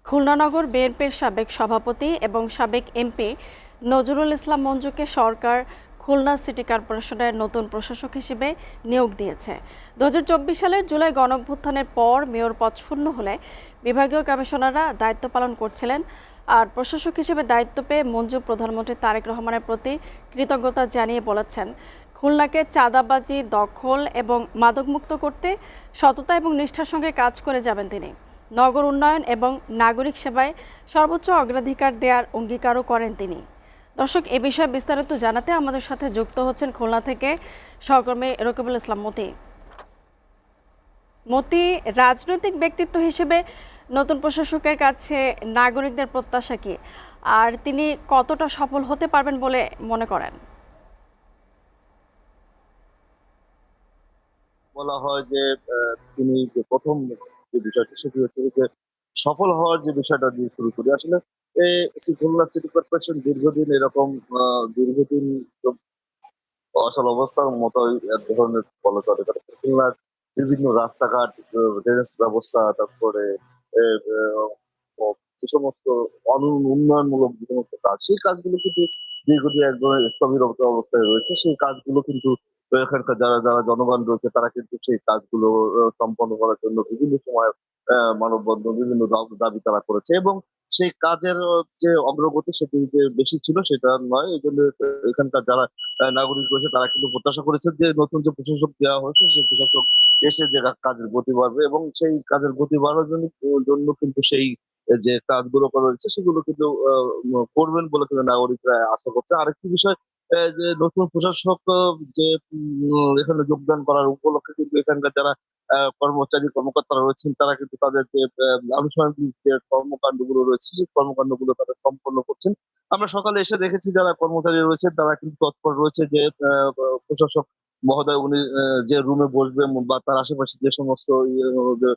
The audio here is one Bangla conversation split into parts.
খুলনা নগর বিএনপির সাবেক সভাপতি এবং সাবেক এমপি নজরুল ইসলাম মঞ্জুকে সরকার খুলনা সিটি কর্পোরেশনের নতুন প্রশাসক হিসেবে নিয়োগ দিয়েছে। 2024 সালের জুলাই গণঅভ্যুত্থানের পর মেয়র পদ শূন্য হলে বিভাগীয় কমিশনাররা দায়িত্ব পালন করছিলেন। আর প্রশাসক হিসেবে দায়িত্ব পেয়ে মঞ্জু প্রধানমন্ত্রী তারেক রহমানের প্রতি কৃতজ্ঞতা জানিয়ে বলেছেন, খুলনাকে চাঁদাবাজি, দখল এবং মাদকমুক্ত করতে সততা এবং নিষ্ঠার সঙ্গে কাজ করে যাবেন তিনি। নগর উন্নয়ন এবং নাগরিক সেবায় সর্বোচ্চ অগ্রাধিকার দেওয়ার অঙ্গীকারও করেন তিনি। দর্শক, এ বিষয়ে বিস্তারিত জানাতে আমাদের সাথে যুক্ত হচ্ছেন খুলনা থেকে সহকর্মী রকিবুল ইসলাম মতি। মতি, রাজনৈতিক ব্যক্তিত্ব হিসেবে নতুন প্রশাসকের কাছে নাগরিকদের প্রত্যাশা কি, আর তিনি কতটা সফল হতে পারবেন বলে মনে করেন? বলা হয় যে তিনি যে প্রথম যে বিষয়টা সেটি হচ্ছে যে সফল হওয়ার যে বিষয়টা দিয়ে শুরু করি আসলে খুলনা সিটি কর্পোরেশন দীর্ঘদিন এরকম দীর্ঘদিন অচল অবস্থার মতোই এক ধরনের ফলো করে খুলনার বিভিন্ন রাস্তাঘাট, ড্রেনেজ ব্যবস্থা, তারপরে এ, যে সমস্ত উন্নয়নমূলক যে সমস্ত কাজ সেই কাজগুলো কিন্তু দীর্ঘদিন এক ধরনের স্থবির অবস্থায় রয়েছে। সেই কাজগুলো কিন্তু এখানকার যারা যারা জনগণ রয়েছে তারা কিন্তু সেই কাজগুলো সম্পন্ন করার জন্য বিভিন্ন সময় মানববন্ধন, বিভিন্ন দাবি তারা করেছে এবং সেই কাজের যে অগ্রগতি সেটি যে বেশি ছিল সেটা নয়। এই জন্য এখানকার যারা নাগরিক রয়েছে তারা কিন্তু প্রত্যাশা করেছে যে নতুন যে প্রশাসক দেওয়া হয়েছে সেই প্রশাসক এসে যে কাজের গতি বাড়বে এবং সেই কাজের গতি বাড়ানোর জন্য কিন্তু সেই যে কাজগুলো করা হয়েছে সেগুলো কিন্তু করবেন বলে কিন্তু নাগরিকরা আশা করছে। আরেকটি বিষয়, যে নতুন প্রশাসক যে এখানে যোগদান করার উপলক্ষে কিন্তু এখানকার যারা কর্মচারী কর্মকর্তারা রয়েছেন তারা কিন্তু তাদের যে আনুষঙ্গিক যে কর্মকাণ্ডগুলো রয়েছে সেই কর্মকাণ্ডগুলো তারা সম্পন্ন করছেন। আমরা সকালে এসে দেখেছি যারা কর্মচারী রয়েছে তারা কিন্তু তৎপর রয়েছে যে প্রশাসক মহোদয় উনি যে রুমে বসবেন বা তার আশেপাশে যে সমস্ত যে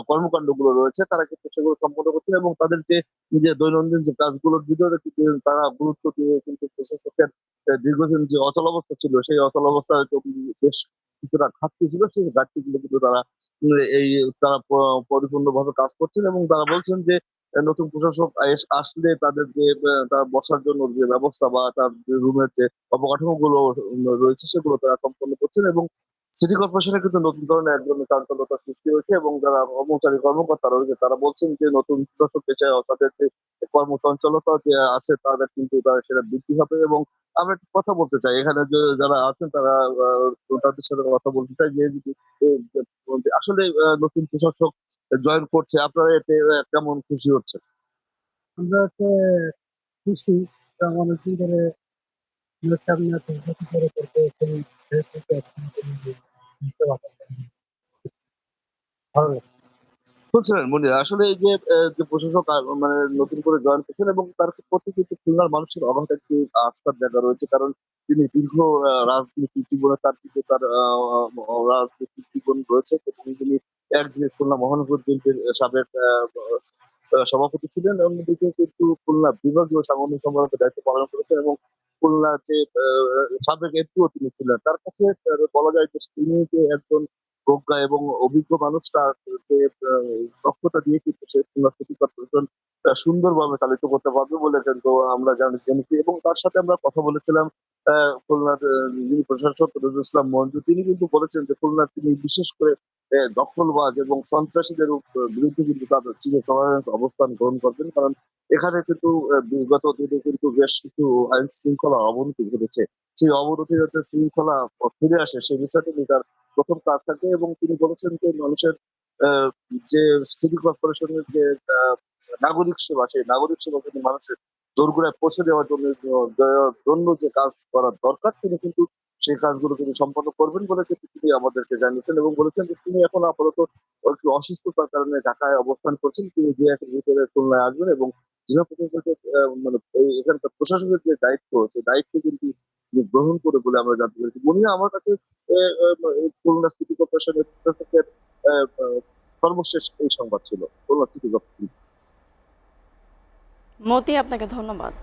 কর্মকাণ্ডগুলো রয়েছে তারা কিন্তু সেগুলো সম্পন্ন করছেন এবং তাদের যে দৈনন্দিন যে কাজগুলোর ভিতরে কিন্তু তারা গুরুত্ব দিয়ে কিন্তু প্রশাসকের দীর্ঘদিন যে অচলাবস্থা ছিল সেই অচলাবস্থা বেশ কিছুটা ঘাটতি ছিল সেই ঘাটতিগুলো কিন্তু তারা এই তারা পরিপূর্ণভাবে কাজ করছেন এবং তারা বলছেন যে নতুন প্রশাসক আসলে তাদের যে তার বসার জন্য যে ব্যবস্থা বা তার যে রুমের যে অবকাঠামোগুলো রয়েছে সেগুলো তারা সম্পন্ন করছেন এবং সিটি কর্পোরেশনে কিন্তু নতুন ধরনের এক ধরনের চাঞ্চল্যতা সৃষ্টি হয়েছে এবং যারা কর্মচারী কর্মকর্তা রয়েছে তারা বলছেন যে নতুন প্রশাসক এসে তাদের যে কর্মচঞ্চলতা যে আছে তাদের কিন্তু সেটা বৃদ্ধি হবে এবং আমরা একটু কথা বলতে চাই এখানে যে যারা আছেন তারা তাদের সাথে কথা বলতে চাই যে আসলে নতুন প্রশাসক জয়েন করছে, আপনারা এতে কেমন খুশি হচ্ছে? আমরা হচ্ছে খুশি। কারণ অনেকদিন ধরে সামনে আছে ক্ষতি করে করতে সেই ফেসবুকে বুঝতে পারতাম না। ভালো লাগে। শুনছিলেন মুনির, আসলে এই যে যে প্রশাসক মানে নতুন করে জয়েন করছেন এবং তার প্রতি কিন্তু খুলনার মানুষের অগাধ একটি আস্থার জায়গা রয়েছে কারণ তিনি দীর্ঘ রাজনীতি জীবনে তার কিন্তু তার রাজনৈতিক জীবন রয়েছে এবং তিনি একদিকে খুলনা মহানগর বিএনপির সাবেক সভাপতি ছিলেন, অন্যদিকে কিন্তু খুলনা বিভাগীয় সাংগঠনিক সম্পাদকের দায়িত্ব পালন করেছেন এবং খুলনা যে সাবেক এমপিও তিনি ছিলেন। তার কাছে বলা যায় যে তিনি যে একজন প্রজ্ঞা এবং অভিজ্ঞ মানুষ, তার যে দক্ষতা দিয়ে কিন্তু সে খুলনা সিটি কর্পোরেশন সুন্দরভাবে চালিত করতে পারবে বলে কিন্তু আমরা জেনেছি এবং তার সাথে আমরা কথা বলেছিলাম খুলনার যিনি প্রশাসক নজরুল ইসলাম মঞ্জু, তিনি কিন্তু বলেছেন যে খুলনার তিনি বিশেষ করে দখলবাজ এবং সন্ত্রাসীদের বিরুদ্ধে কিন্তু তার চির টলারেন্স অবস্থান গ্রহণ করবেন কারণ এখানে কিন্তু বিগত দিনে কিন্তু বেশ কিছু আইন শৃঙ্খলা অবনতি ঘটেছে। সেই অবনতি যাতে শৃঙ্খলা ফিরে আসে সেই বিষয়টি তিনি তার প্রথম কাজ থাকে এবং তিনি বলেছেন যে মানুষের আহ, যে সিটি কর্পোরেশনের যে আহ, নাগরিক সেবা সেই নাগরিক সেবা কিন্তু মানুষের দোরগোড়ায় পৌঁছে দেওয়ার জন্য যে কাজ করার দরকার তিনি কিন্তু সেই কাজগুলো তিনি সম্পন্ন করবেন বলে কিন্তু তিনি আমাদেরকে জানিয়েছেন এবং বলেছেন যে তিনি এখন আপাতত একটু অসুস্থতার কারণে ঢাকায় অবস্থান করছেন, তিনি দু একের ভিতরে খুলনায় আসবেন এবং জেলা প্রশাসকের মানে এখানকার প্রশাসনের যে দায়িত্ব সেই দায়িত্ব কিন্তু তিনি গ্রহণ করে বলে আমরা জানতে পেরেছি। মনে হয় আমার কাছে খুলনা সিটি কর্পোরেশনের প্রশাসকের আহ, আহ, সর্বশেষ এই সংবাদ ছিল খুলনা সিটি কর্পোরেশন। মতি, আপনাকে ধন্যবাদ।